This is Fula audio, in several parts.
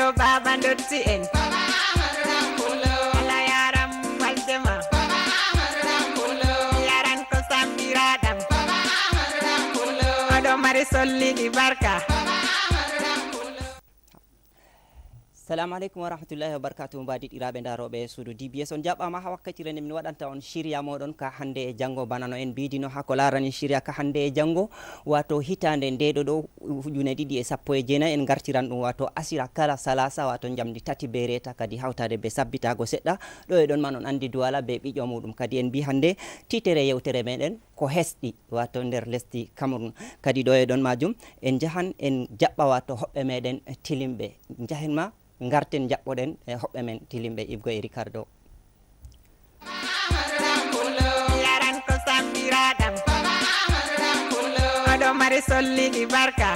Odo baba ndotti en ala yaram waldema yaran ko sambiradam odo mari solli barka. Assalamu alaikum wa rahmatullahi wa barakatuh. Mbadi irabe darobe suudu DBS on jaɓɓama ha wakkati rene min waɗanta on shirya moɗon ka hande e janggo banano en bidino ha ko larani shirya ka hande e janggo wato hitande ndeɗo ɗo ujune 2019 en gartiran ɗum wato asira kala salasa wato jamdi tati be reta kadi hawtade be sabbitago seɗɗa ɗo e ɗon man on andi duwala be ɓiƴo muɗum kadi en bi hande titere yewtere meɗen ko hesɗi wato nder lesdi Cameroun kadi ɗo e ɗon majum en jahan en jaɓɓa wato hoɓɓe meɗen tilimɓe jahen ma garten jaɓɓoɗen e hoɓɓe men tilimɓe Ibgo e Ricardo. Yaran ko sambiraɗam oɗo mari solliɗi barka.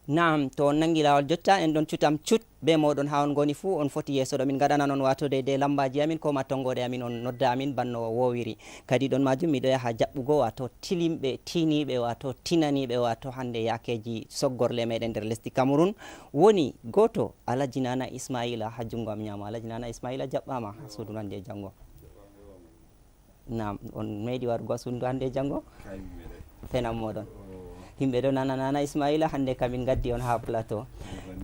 Naam, to on nangi lawol jotta en ɗon cutam cut be moɗon ha on goni fuu on foti yeso ɗo min gaɗana non wato de lambaji amin ko ma tongoɗe amin on nodda amin banno wowiri kadi ɗon majum miɗo yaha jaɓɓugo wato tilimɓe tiniɓe wato tinaniɓe wato hande yakeji soggorle meɗen nder lesdi Cameroun woni goto Alhaji Nana Ismaila ha jungo am ñamo. Alhaji Nana Ismaila jaɓɓama ha suudu hande e janggo. Naam, on meɗi warugo suudu hande e janggo fenam moɗon himɓe ɗo nana Ismaila hande kamin gaddi on ha plateau.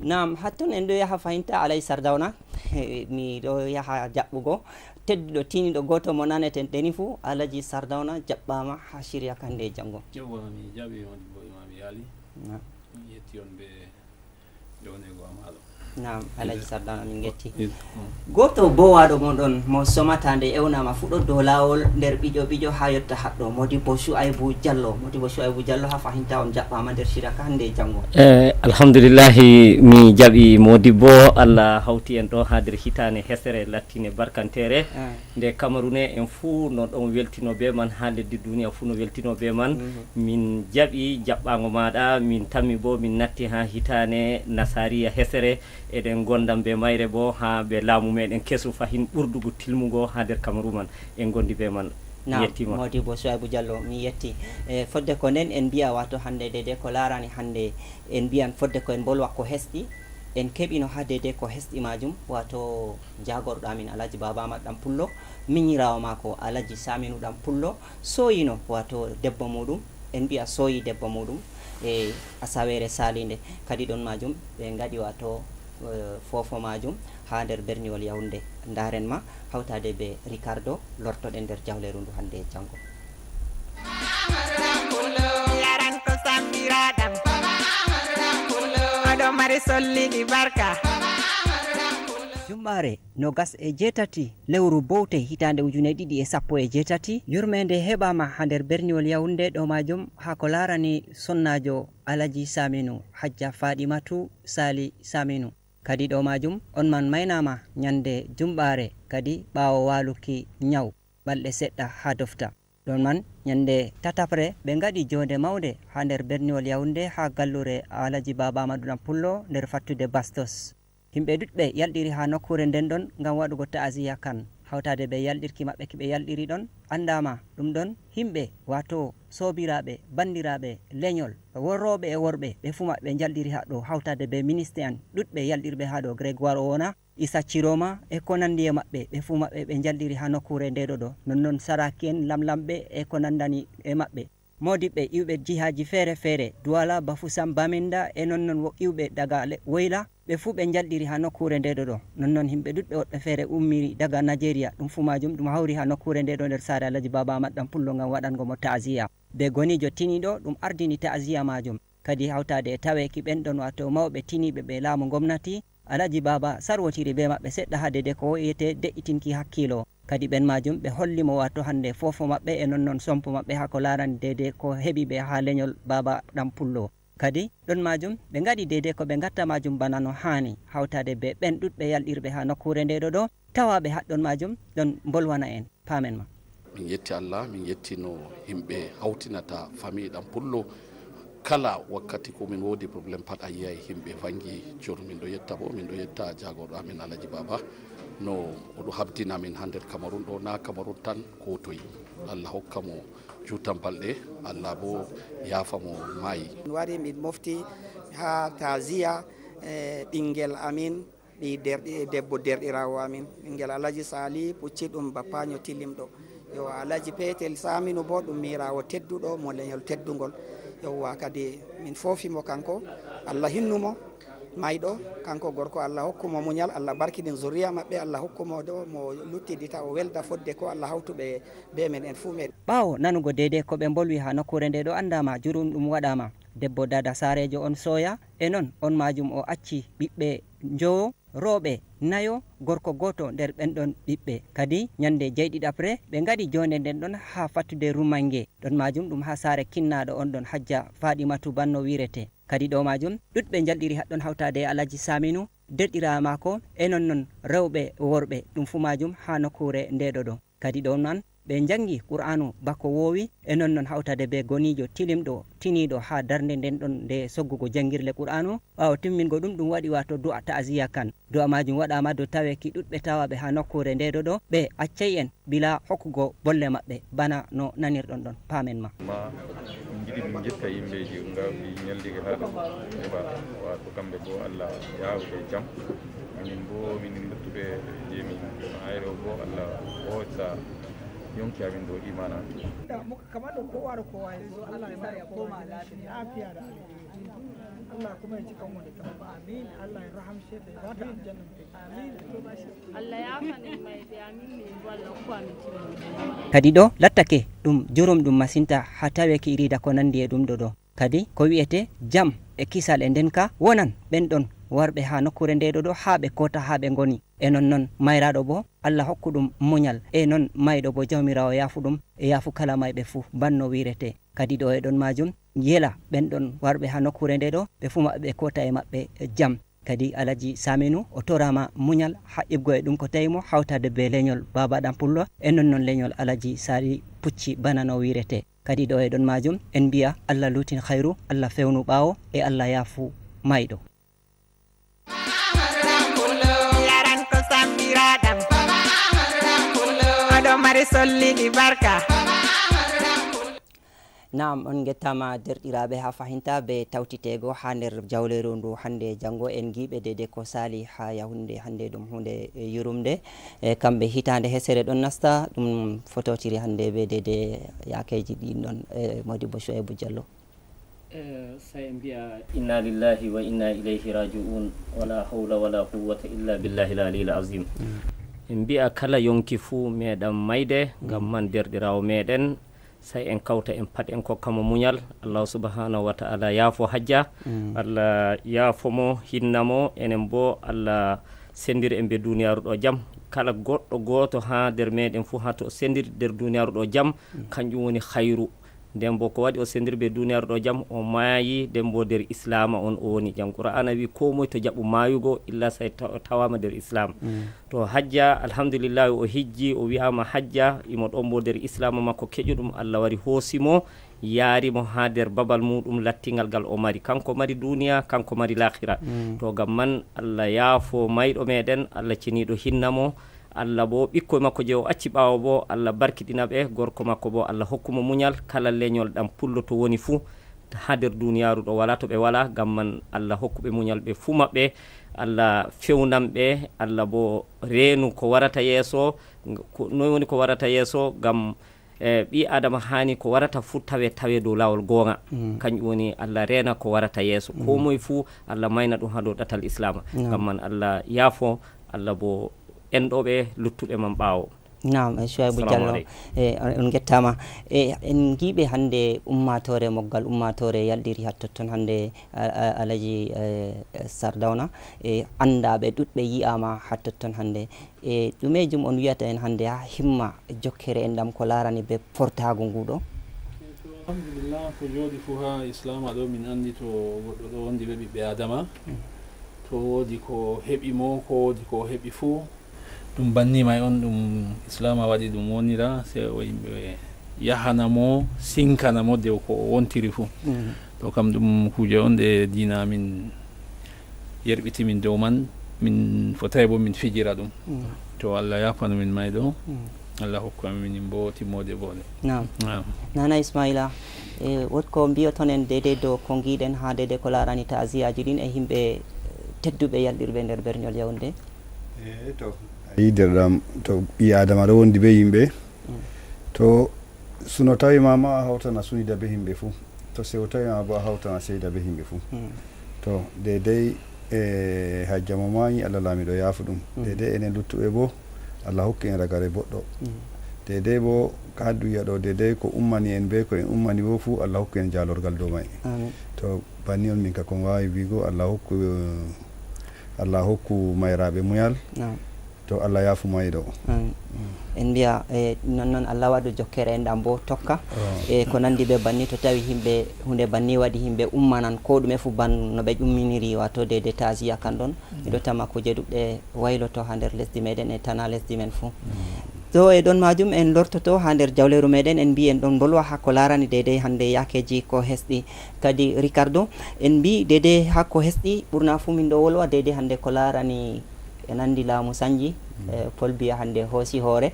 Naam, hatton en ɗo yaha fahinta Alhaji Sardawna mi ɗo yaha jaɓɓugo tedduɗo tiniɗo goto mo naneten ɗeni fuu Alhaji Sardawna jaɓɓama ha shirya kande e janggo. Mi jaɓi on bo imami yaali mi yetti on ɓe jownego am haala. Naam, Alhaji Sardawna min getti. Goto bowaɗo moɗon mo somata nde ewnama fuɗɗo dow lawol nder ɓiƴo ha yotta haɗɗo Modibo Shu'aibu Diallo. Modibo Shu'aibu Diallo ha fahinta on jaɓɓama nder shira ka hande e janggo. Alhamdulillahi mi jaɓi Modibo, Allah hawti en ɗo ha nder hitane hesere lattine barkantere nde Camerounais en fuu no ɗon weltino be man ha leddi duniya fuu no weltino be man. Min jaɓi jaɓɓago maɗa min tammi bo min natti ha hitane nasariya hesere eɗen gondam be mayre bo ha be laamu meɗen kesu fahin ɓurdugo tilmugo ha nder Cameroun man en gondi be man. Yettima Modibo Shu'aibu Diallo mi yetti fodde ko nden en mbiya wato hande dede ko larani hande en mbiyan fodde ko en bolwa ko hesɗi en keɓino ha dede ko hesɗi majum wato jagorɗo amin Alhaji Baba Ahmad ɗan Pullo miñirawo mako Alhaji Saminu ɗan Pullo soyino wato debbo muɗum en mbiya soyi debbo muɗum e asawere salinde kadi ɗon majum ɓe gaɗi wato fofo majum ha nder berniwol Yaoundé ndaren ma hawtade be Ricardo lortoɗen nder jawleru ndu hande e janggo. Yaran ko sambiraɗam oɗo mari solliɗi barka. Jumbare nogas e jetati lewru bowte hitande ujune 2017 yurmede heɓama ha nder berniwol Yaoundé ɗo majum ha ko larani sonnajo Alhaji Saminu Hajja Fadimatu Sali Saminu kadi ɗo majum on man maynama nyande jumbare kadi ɓawo waluki nyaw balɗe seɗɗa ha dofta ɗon man nyande tatabre ɓe gaɗi jonde mawde ha nder berniwol Yaoundé ha gallure Alhaji Baba Amadou ɗan Pullo nder fattude Bastos. Himɓe ɗuɗɓe yalɗiri ha nokkure nden ɗon ngam waɗugo ta'aziya kan hawtade ɓe yalɗirki maɓɓe kiɓe yalɗiri ɗon andama ɗum ɗon himɓe wato sobiraɓe bandiraɓe leñol worroɓe e worɓe ɓe fu maɓɓe jalɗiri ha ɗo hawtade be ministre en ɗuɗɓe yalɗirɓe ha ɗo Grégoire Owona Issa Ciroma e ko nandi e maɓɓe ɓe fu maɓɓe ɓe jalɗiri ha nokkure ndeɗo ɗo nonnon saraki en lamlamɓe e ko nandani e maɓɓe modiɓɓe iwɓe jihaji feere feere Douala Bafoussam Bamenda e nonnon iwɓe daga Woyla ɓe fu ɓe jalɗiri ha nokkure ndeɗo ɗo nonnon himɓe ɗuɗɓe woɗɓe feere ummiri daga Nigeria ɗum fu majum ɗum hawri ha nokkure ndeɗo nder saare Alhaji Baba Ahmad ɗan Pullo ngam waɗango mo ta'aziya be gonijo tiniɗo ɗum ardini ta'aziya majum kadi hawtade e taweki ɓen ɗon wato mawɓe tiniɓe ɓe laamu gomnati Alhaji Baba sarwotiri be maɓɓe seɗɗa ha dede ko wiyete de'itinki hakkilo kadi ɓen majum ɓe hollimo wato hande fofo maɓɓe e nonnon sompo maɓɓe ha ko larani dede ko heɓi ɓe ha leñol Baba ɗan Pullo kadi ɗon majum ɓe gaɗi dede ko ɓe gatta majum bana no hani hawtade be ɓen ɗuɗɓe yalɗirɓe ha nokkure ndeɗo ɗo tawaɓe haɗɗon majum ɗon bolwana en pamen ma. Min yetti Allah min yettino himɓe hawtinata famille ɗan Pullo kala wakkati ko min wodi probléme pat a yiyay himɓe vangi joni min ɗo yetta bo min ɗo yetta jagorɗo amin Alhaji Baba no oɗo habdina min ha nder Cameroun ɗo na Cameroun tan ko toyi Allah hokka mo juutam balɗe Allah bo yaafa mo maayi wari min mofti ha taziya ɓinguel amin debbo derɗirawo amin ɓinguel alaji sali pucci ɗum bappaño tilimɗo yo alaji peetel saminu bo ɗum mirawo tedduɗo mo leñol teddugol yowwa kadi min foofimo kanko Allah hinnumo mayɗo kanko gorko Allah hokkumo muñal Allah barkiɗin zuriya maɓɓe Allah hokkumo ɗo mo luttidita o welda fodde ko Allah hawtuɓe be men en fuu meɗen. ɓaawo nanugo deydey ko ɓe bolwi ha nokkure nde ɗo andama jurum ɗum waɗama debbo dada sarejo on soya e noon on majum o acci ɓiɓɓe jowo rooɓe nayo gorko goto nder ɓenɗon ɓiɓɓe kadi ñande jeyɗiɗaɓre ɓe gaɗi jonde nden ɗon ha fattude rumangue ɗon majum ɗum ha saare kinnaɗo on ɗon hajja Fadimatu banno wirete kadi ɗo majum ɗuɗɓe jalɗiri haɗɗon hawtade Alaji Saminu derɗira mako e non rewɓe worɓe ɗum fu majum ha nokkure ndeɗo ɗo kadi ɗo nan ɓe jangi qur'anu bako wowi e non hawtade be gonijo tilimɗo tiniɗo ha darde nden ɗon nde soggugo jangirle qur'anu ɓawo timmingo ɗum ɗum waɗi wato du'a ta'ziya kan du'a majum waɗama do taweki ɗuɗɓe tawaɓe ha nokkure ndeɗo ɗo ɓe accay en bila hokkugo bolle maɓɓe bana no nanirɗon ɗon pamen ma jiɗi min jetta yimɓeji gawɗi ñaldige ha ɗum heɓa wato kamɓe bo Allah yawɓe jaam minin bo minin luttuɓe jemin hayro bo Allah hosa yonki amin do imana kamar da kowa da kowa ya zo Allah ya bada koma lafiya da Allah kuma ya cika mu da kyau amin Allah ya rahamshe da ya bata aljanna amin Allah ya fane mai da amin ne walla ko amin kadi ɗo lattake ɗum jurum ɗum masinta ha taweki irida ko nandi e ɗum ɗo kadi ko wi'ete jam e kisal e nden ka wonan ɓen ɗon warɓe ha nokkure ndeɗo ɗo ha ɓe kota ha ɓe goni e non mayraɗo bo Allah hokku ɗum muñal e non mayɗo bo jawmirawo yafu ɗum e yafu kala mayɓe fuu banno wirete kadi ɗo e ɗon majum yela ɓen ɗon warɓe ha nokkure ndeɗo ɓe fuu maɓe ɓe kota e maɓɓe jam kadi Alaji Saminu o torama muñal haƴƴibgo e ɗum ko tawimo hawtade be leñol Baba ɗan Pullo e non leñol Alaji Sali Pucci bana no wirete kadi ɗo e ɗon majum en mbiya Allah lutin khairu Allah fewnu ɓawo e Allah yafu mayɗo mari solliɗi barka Naam on gettama derɗiraɓe ha fahinta be tawtitego ha nder jawleru ndu hande jango en giɓe dede ko sali ha yahunde hande ɗum hunde yurumde kamɓe hitande hesere ɗon nasta ɗum fototiri hande be dede yakeji ɗin ɗon Modibo Shuaibu Diallo sai mbiya inna lillahi wa inna ilayhi raji'un wala hawla wala quwwata illa billahi al-aliyyil azim en mbiya kala yonki fuu meɗen mayde ngam man derɗirawo meɗen sai en kawta en pat en kokkamo muñal Allah subhanahu wa ta'ala yaafo hajja Allah yaafomo hinnamo enen bo Allah sendir en be duniyaru ɗo jam kala goɗɗo goto ha nder meɗen fuu ha to sendir nder duniyaru ɗo jam kanjum woni khayru nden bo ko waɗi o sendir be duniyaru ɗo jam o maayi nden bo nder islama on o woni jam qur'ana wi ko moye to jaɓu maayugo illa say tawama nder islam to hajja alhamdulillahi o hijji o wiyama hajja imo ɗon bo nder islama makko keƴuɗum Allah wari hoosimo yaarimo ha nder babal muɗum lattingal ngal o mari kanko mari duniya kanko mari l'akhira to gam man Allah yaafo mayɗo meɗen Allah ceniɗo hinnamo Allah bo ɓikkoye makko je o acci ɓawo bo Allah barkiɗina ɓe gorko makko bo Allah hokkumo muñal kala leñol ɗam pullo to woni fuu ha nder duniyaru ɗo wala to ɓe wala gam man Allah hokkuɓe muñal ɓe fuu maɓɓe Allah fewnam ɓe Allah bo reenu ko warata yeeso noy woni ko warata yeeso gam ɓi adama hani ko warata fuu tawe dow lawol gonga kañum woni Allah reena ko warata yeeso ko moye fuu Allah mayna ɗum ha dow ɗatal islama gam man Allah yaafo Allah bo enɗoɓe luttuɓe man ɓawo Naam Shuaibu Diallo on gettama en giɓe hande ummatore moggal ummatore yaldiri hattotton hande Alaji Sardawna andaɓe ɗuɗɓe yi'ama hattotton hande ɗumejum on wiyata en hande ha himma jokkere en ɗam ko larani be portago nguɗo alhamdulillah ko jooɗi fuu ha islama ɗo min andi to goɗɗo ɗo wondi ɓe ɓiɓɓe adama to woodi ko heɓi mo ko woodi ko heɓi fuu ɗum bannimay on ɗum islama waɗi ɗum wonira se o yimɓe yahanamo sinkanamo dew ko o wontiri fuu to kam ɗum kuje on ɗe dina min yerɓiti min dow man min fotay bo min fijira ɗum to Allah yafano min mayɗo Allah hokkami minin bo timmode boole Nana Ismaila wotko mbiyoton en dede dow ko giɗen ha dede ko larani ta'ziyaji ɗin e himɓe tedduɓe yalɗirɓe nder berniol Yaoundé? To a yidirɗam to ɓi adama ɗo wondi be yimɓe to suno tawi ma a hawtana sunida be himɓe fuu to sewo tawi ma bo a hawtana seyda be himɓe fuu to dedei hajjamo mayi Allah laamiɗo yaafu ɗum dedei enen luttuɓe bo Allah hokki en ragare boɗɗo dedei bo ka haddu yiya ɗo dedei ko ummani en be ko en ummani bo fuu Allah hokki en jalorgal dow may to banni on min ka kon wawi wigo Allah hokku mayraɓe muyal to Allah yaafu mayɗo en mbiya non Allah waɗu jokkere en ɗam bo tokka e ko nandi ɓe banni to tawi himɓe hunde banni waɗi himɓe ummanan ko ɗume fu ban no ɓe ƴumminiri wato de tasiya kan ɗon miɗo tama kuje ɗuɓɗe wayloto ha nder lesdi meɗen e tana lesdi men fuu to e ɗon majum en lortoto ha nder jawleru meɗen en mbi en ɗon bolwa ha ko larani dedei hande yakeji ko hesɗi kadi Ricardo en mbi dedei ha ko hesɗi ɓurna fu min ɗo wolwa dedei hande ko larani e nandi laamu sanji Paul Biya hande hoosi hoore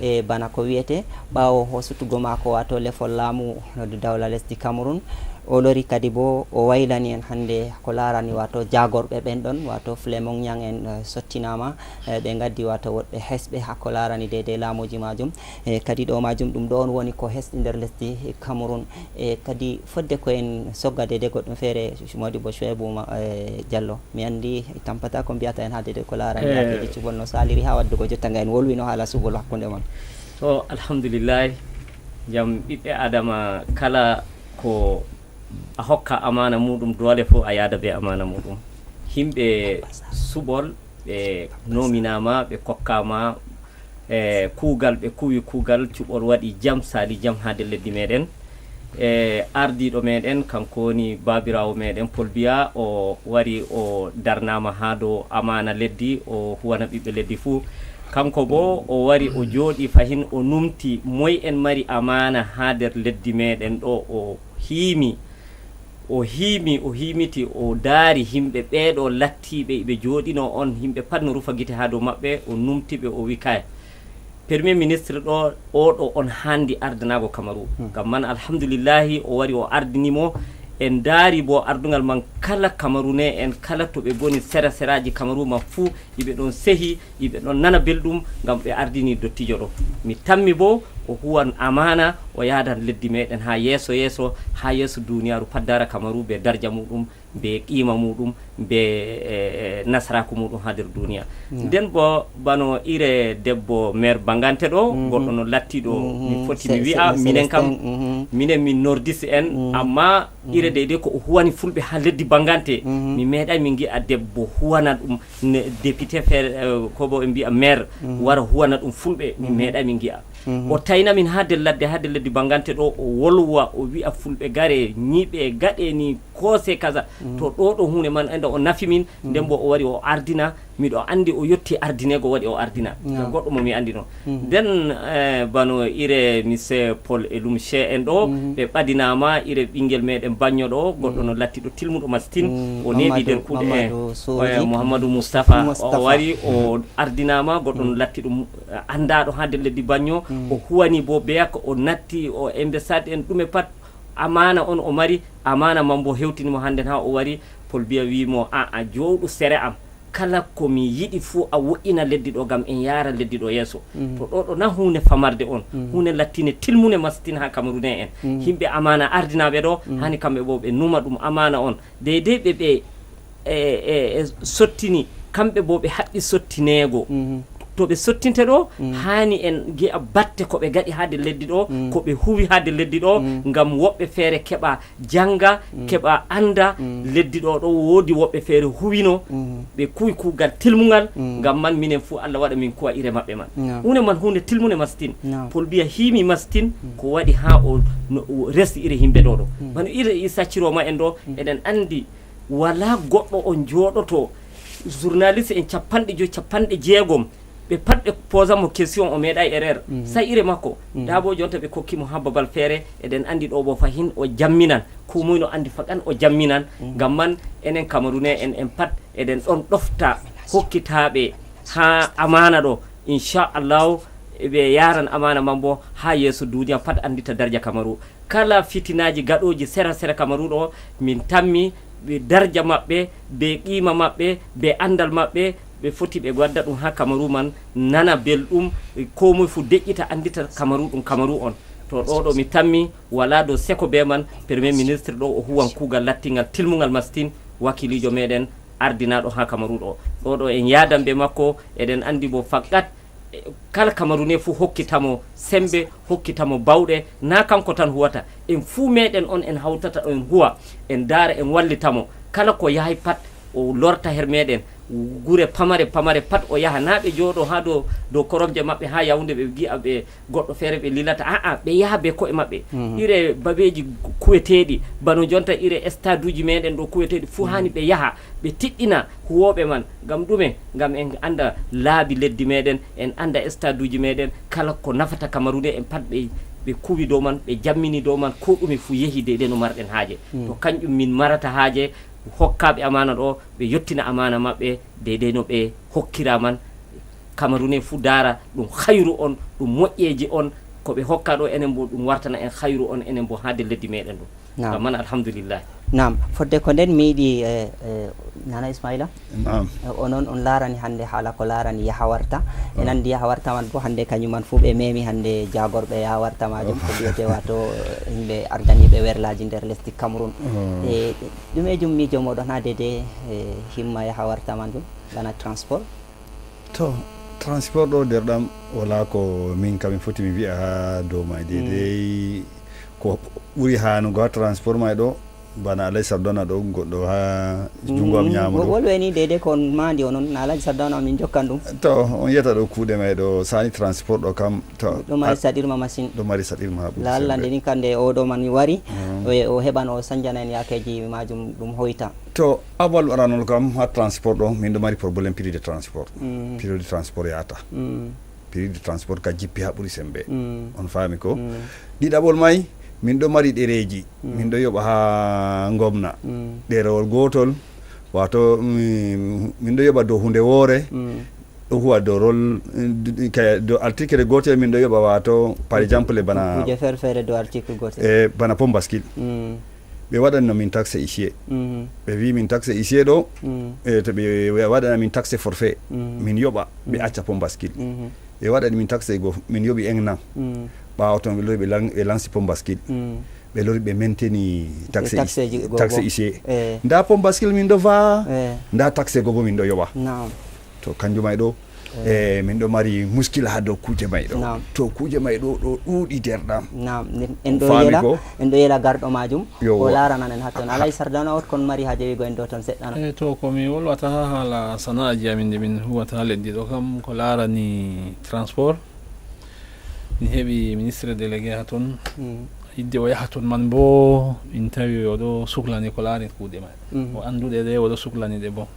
e bana ko wiyete ɓawo hosutugo mako wato lefol laamu dawla lesdi Cameroun o lori kadi bo o waylani en hande ko larani wato jagorɓe ɓen ɗon wato Flemong Niang en sottinama ɓe gaddi wato woɗɓe hesɓe hakko larani dedei laamuji majum e kadi ɗo majum ɗum ɗon woni ko hesɗi nder lesdi Cameroun e kadi fodde ko en sogga dedei goɗɗum feere Modibo Chouaibou Diallo mi andi tampata ko mbiyata en ha dedei ko larani yakeji cubol no saliri ha waddugo jotta nga en wolwino haala subol hakkunde mon to alhamdulillah jam ɓiɓɓe adama kala ko a hokka amana muɗum dole fof a yaada be amana muɗum himɓe suɓol ɓe nominama ɓe kokkama kuugal ɓe kuwi kuugal cuɓol waɗi jam sali jam hade leddi meɗen ardiɗo meɗen kanko woni babirawo meɗen Paul Biya o wari o darnama ha dow amana leddi o huwana ɓiɓɓe leddi fuu kanko bo o wari o jooɗi fahin o numti moy en mari amana ha nder leddi meɗen ɗo o himiti o daari himɓe ɓeeɗo lattiɓe ɓe jooɗino on himɓe pat no rufa gite ha dow maɓɓe o numtiɓe o wi kay premier ministre ɗo oɗo on handi ardanago Cameroun ngam man alhamdulillahi o wari o ardinimo en daari bo ardungal man kala Camerounais en kala to ɓe goni seraji Cameroun ma fuu iɓe ɗon sehi iɓe ɗon nana belɗum ngam ɓe ardini dottijo ɗo mi tammi bo o huwan amana o yaadan leddi meɗen ha yeeso duniyaru paddara Cameroun be darja muɗum be qima muɗum be nasaraku muɗum ha nder duniya nden bo bano ire debbo maire Bangante ɗo goɗɗo no lattiɗo mi foti mi wi'a minen kam minen min nordiste en amma ire deydey ko o huwani fulɓe ha leddi Bangante mi meeɗay min gi'a debbo huwana ɗum député feere ko bo ɓe mbiya maire wara huwana ɗum fulɓe mi meeɗay min gi'a o tayna min ha leddi Bangante ɗo o wolwa o wi'a fulɓe gare ñiɓe gaɗeni koose kaza to ɗo hunde man enda o nafi min nden bo o wari o ardina miɗo andi o yetti ardinego waɗi o ardina goɗɗo mo mi andi no nden bano ire monsieur Paul Elum Che en ɗo ɓe ɓadinama ire ɓinguel meɗen baño ɗo goɗɗo no latti ɗo tilmuɗo mastin o neeɓi nder kuuɗe Mouhamadou Moustapha o wari o ardinama goɗɗo no latti ɗum andaɗo ha nder leddi baño o huwani bo beyaka o natti o ambassade en ɗume pat amana on o mari amana man bo hewtinimo handen ha o wari Paul Biya wimo a jowɗu sere am kala komi yiɗi fuu a wo'ina leddi ɗo gam en yaara leddi ɗo yeeso to ɗo na hunde famarde on hunde lattine tilmune mastin ha Camerounais en himɓe amana ardinaɓe ɗo hani kamɓe bo ɓe numa ɗum amana on deydey ɓe sottini kamɓe bo ɓe haɓɓi sottinego to ɓe sottinte ɗo hani en gi'a batte ko ɓe gaɗi hade leddi ɗo ko ɓe huwi hade leddi ɗo ngam woɓɓe feere keɓa janga keɓa anda leddi ɗo ɗo woodi woɓɓe feere huwino ɓe kuwi kuugal tilmugal ngam man minen fuu Allah waɗa min kuwa ire maɓɓe man hunde man hunde tilmune mastin Paul Biya hiimi mastin ko waɗi ha o resi ire himɓe ɗo ɗo bano ire Issa Ciroma en ɗo eɗen andi wala goɗɗo on jooɗoto journaliste en 50 ɓe pat ɓe posamo question o meeɗa erreur sa ire makko da bo jonta ɓe kokkimo ha babal feere eɗen andi ɗo bo fahin o jamminan ko moy no andi fakan o jamminan ngam man enen Camerounais en pat eɗen ɗon ɗofta hokkitaɓe ha amana ɗo inchallahu ɓe yaran amana man bo ha yeeso duniya pat andita darja Cameroun kala fitinaji gaɗoji sera Cameroun ɗo min tammi ɓe darja maɓɓe be qima maɓɓe be andal maɓɓe ɓe foti ɓe wadda ɗum ha Kamaru man nana belɗum ko moye fu deƴƴita andita Kamaru ɗum Kamaru on to ɗo mi tammi wala do seko be man premier ministre ɗo o huwan kugal lattingal tilmugal mastin wakilijo meɗen ardinaɗo ha Kamaru ɗo en yadan be makko eɗen andi bo faqat kala Kamarune fu hokkitamo sembe hokkitamo bawɗe na kanko tan huwata en fu meɗen on en hawtata en huwa en daara en wallitamo kala ko yahay pat o lorta her meɗen gure pamare pat o yaha na ɓe jooɗo ha dow koromje maɓɓe ha Yaoundé ɓe gi'a ɓe goɗɗo feere ɓe lilata ɓe yaha be koye maɓɓe ire babeji kuweteɗi bano jonta ire stade uji meɗen ɗo kuweteɗi fu hani ɓe yaha ɓe tiɗɗina huwoɓe man gam ɗume gam en anda laabi leddi meɗen en anda stade uji meɗen kala ko nafata Kamarune en pat ɓe kuwi dow man ɓe jammini dow man ko ɗume fu yehi de no marɗen haaje to kanƴum min marata haaje hokkaɓe amana ɗo ɓe yettina amana maɓɓe deydey no ɓe hokkira man Kamarune fu dara ɗum hayru on ɗum moƴƴeji on ko ɓe hokka ɗo enen bo ɗum wartana en hayru on enen bo hade leddi meɗen ɗo gam man alhamdulillah nam fodde ko nden mi yiɗi nana Ismaila onon on larani hande haala ko larani yaha warta en andi yaha warta man bo hande kañuman fu ɓe memi hande jagorɓe yaha warta majum ko wiyete wato yimɓe ardaniɓe werlaji nder lesdi Cameroun e ɗumejum mijo moɗon ha dede himma yaha warta man jum bana transport to transport ɗo derɗam wala ko min kam mi foti mi wiya ha dow may dedei ko ɓuri hanugo ha transport may ɗo bana Alaji Sardona ɗo goɗɗo ha jungo am ñamuɗo wolweni dede ko mandi onon na Alaji Sardona min jokkan ɗum to on yiyata ɗo kuuɗe may ɗo sani transport ɗo kam to ɗo mari saɗirma machine ɗo mari saɗirma la Allah ndeni kande oɗo man wari o heɓan o sanjana en yakeji majum ɗum hoyta to abal waranol kam ha transport ɗo min ɗo mari probléme prix de transport prix de transport yata prix de transport ka jippi ha ɓuuri sembe on faami ko ɗiɗaɓol may min ɗo mari ɗereji min ɗo yoɓa ha gomna ɗerewol gotol wato min ɗo yoɓa dow hunde woore ɗo huwa dow rol dow article gotel min ɗo yoɓa wato par exemple bana kuje feere feere dow article gotel bana pom bascule ɓe waɗanno min taxe icie ɓe wi min taxe icie ɗo to ɓe waɗana min taxe forfait min yoɓa ɓe acca pom bascule ɓe waɗani min taxe go min yoɓi engnan ɓawa toon ɓe lori ɓe lanci pom bascule ɓe lori ɓe mainteni taxe icie nda pom bascule min ɗo va nda taxe go bo min ɗo yoɓa to kanjumay ɗo min ɗo mari muskila ha dow kuje may ɗo to kuje may ɗo ɗuuɗi derɗam en ɗo yela garɗo majum o laranan en ha toon Alaji Sardana ot kon mari haje wigo en dow toon seɗɗana to komi wolwata ha haala sana'aji amin nde min huwata ha leddi ɗo kam ko larani transport min heɓi ministre délégué ha toon yidde o yaha toon man bo min tawi oɗo suhlani ko laari kuuɗe may o anduɗe ɗe oɗo suhlani ɗe bo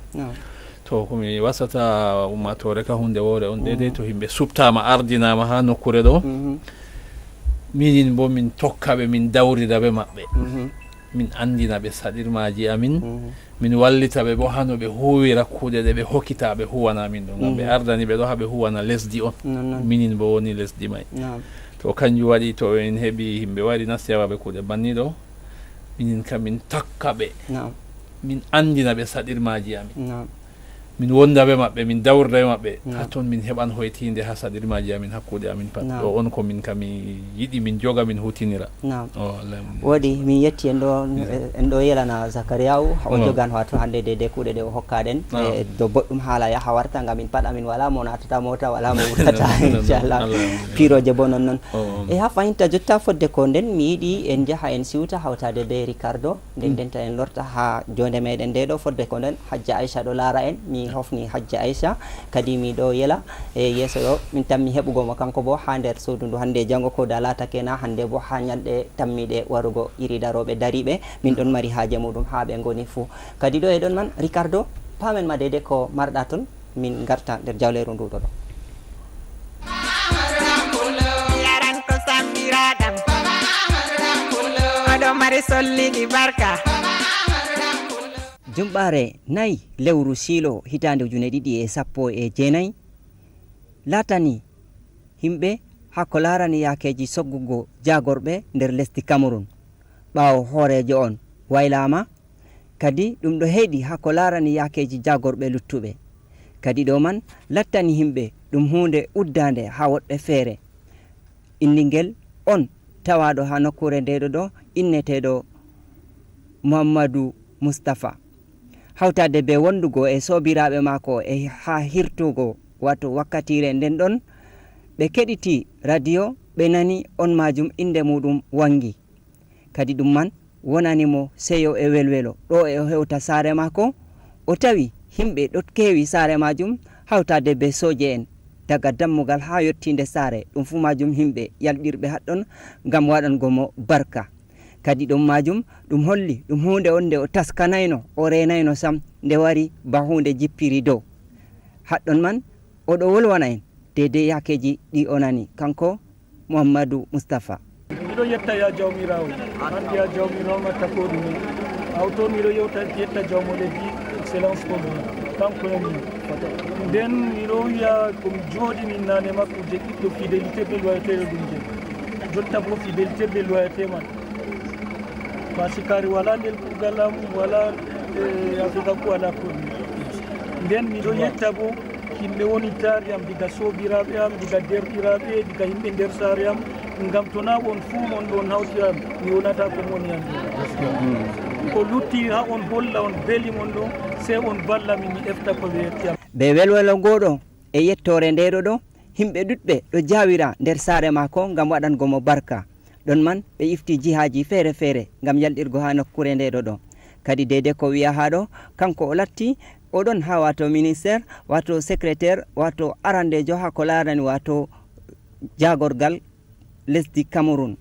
to komi wasata ummatore ka hunde woore on deydey to yimɓe subtama ardinama ha nokkure ɗo minin bo min tokkaɓe min dawrida ɓe maɓɓe min andina ɓe saɗirmaji amin min wallitaɓe bo hano ɓe huwira kuuɗe ɗe ɓe hokkitaɓe huwana min ɗo gam ɓe ardani ɓe ɗo haɓe huwana lesdi on minin bo woni lesdi may to kanjum waɗi to en heeɓi yimɓe wari nasti yawaɓe kuuɗe banni ɗo minin kam min takkaɓe min andina ɓe saɗirmaji amin min wonda be maɓɓe min dawrda be maɓɓe ha toon min heɓan hoytinde ha saɗirmaji amin hakkude amin pat ɗo on ko min kam mi yiɗi min joga min hutinira woɗi min yetti en ɗo yelana Zacariaou o jogan wato hande de kuuɗe ɗe o hokkaɗen e dow boɗɗum haala yaha warta gam min pat amin wala mo natata mota wala mo wurtata inchallah piroje bo nonnoon e ha fahinta jotta fodde ko nden mi yiɗi en jaaha en siwta hawtade be Ricardo nden denta en lorta ha jonde meɗen nde ɗo fodde ko nden Hajja Aisha ɗo laara en mi hofni Hajja Aisha kadi mi ɗo yela e yeeso yo min tammi heɓugomo kanko bo ha nder suudu ndu hande jango ko da latake na hande bo ha ñalɗe tammiɗe warugo iri daroɓe dariɓe min ɗon mari haaje muɗum ha ɓe goni fuu kadi ɗo e ɗon man Ricardo pamen ma dede ko marɗa toon min garta nder jawleru nduɗo ɗo yaran ko sammiraɗam oɗo mari solliɗi barka jumɓare nayi lewru siilo hitande 2019 latani himɓe hakko larani yakeji soggugo jagorɓe nder lesdi Cameroun ɓawo hoorejo on waylama kadi ɗum ɗo heeɗi ha ko larani yakeji jagorɓe luttuɓe. Kadi ɗo man lattani himɓe ɗum hunde uddande ha woɗɓe feere. Indingel on tawaɗo ha nokkure ndeɗo ɗo inneteɗo Muhammadu Mustafa. Hawtade be wondugo e sobiraɓe mako e ha hirtugo wato wakkatire nden ɗon ɓe keɗiti radio ɓe nani on majum inde muɗum wangi. Kadi ɗum man wonanimo seyo e welwelo ɗo e o hewta saare mako o tawi himɓe ɗo kewi saare majum hawtade be soje en daga dammugal ha yettinde saare ɗum fu majum himɓe yalɗirɓe haɗɗon gam waɗangomo barka. Kadi ɗum majum ɗum holli ɗum hunde on nde o taskanayno o renayno sam nde wari ba hunde jippiri dow haɗɗon man oɗo wolwana en dede yakeji ɗi o nani kanko Muhammadu Mustafa. Miɗo yetta ya jawmirawo hande ya jawmirawo matta ko ɗumi awto miɗo yetta jawmo leddi excellence ko ɗum kanko yani nden miɗo wiya komi jooɗini nane makko je ɓiɗɗo fidélité ɓe loyateɗo ɗum je jotta bo fidélité ɓe loyate man basikari wala nder kuugal am wala afrika ko wala ko ɗum nden miɗo yetta bo yimɓe woni taari am diga sobiraɓe am diga derɗiraɓe diga yimɓe nder saare am ngam to na on fuu on ɗon hawtiram mi wonata ko woni am ko lutti ha on holla on belimon ɗo sey on balla min mi efta ko ɓe yettiyam. Be welwelo ngoɗo e yettore ndeɗo ɗo himɓe ɗuɗɓe ɗo jawira nder saare mako ngam waɗangomo barka. Ɗon man ɓe ifti jihaji feere feere ngam yalɗirgo ha nokkure ndeɗo ɗo. Kadi dede ko wiya ha ɗo kanko o latti oɗon ha wato ministére wato secrétaire wato arandejo ha ko larani wato jagorgal lesdi Cameroun.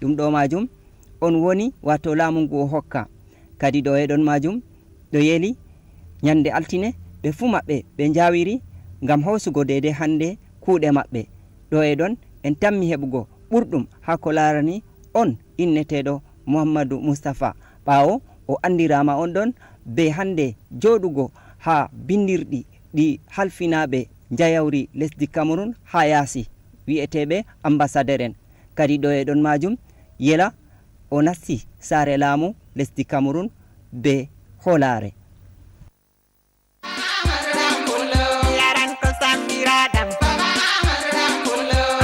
Ɗum ɗo majum on woni wato laamu ngu o hokka. Kadi ɗo e ɗon majum ɗo yeli nyande altine ɓe fu maɓɓe ɓe jawiri ngam hawsugo dede hande kuuɗe maɓɓe. Ɗo e ɗon en tammi heɓugo ɓurɗum ha ko larani on inneteɗo Muhammadu Mustafa ɓawo o andirama on ɗon be hande joɗugo ha bindirɗi ɗi halfinaɓe jayawri lesdi Cameroun ha yaasi wi'eteɓe ambassadeur en. Kadi ɗo e ɗon majum yela o nasti saare laamu lesdi Cameroun be holare. Yaran ko sambiraɗam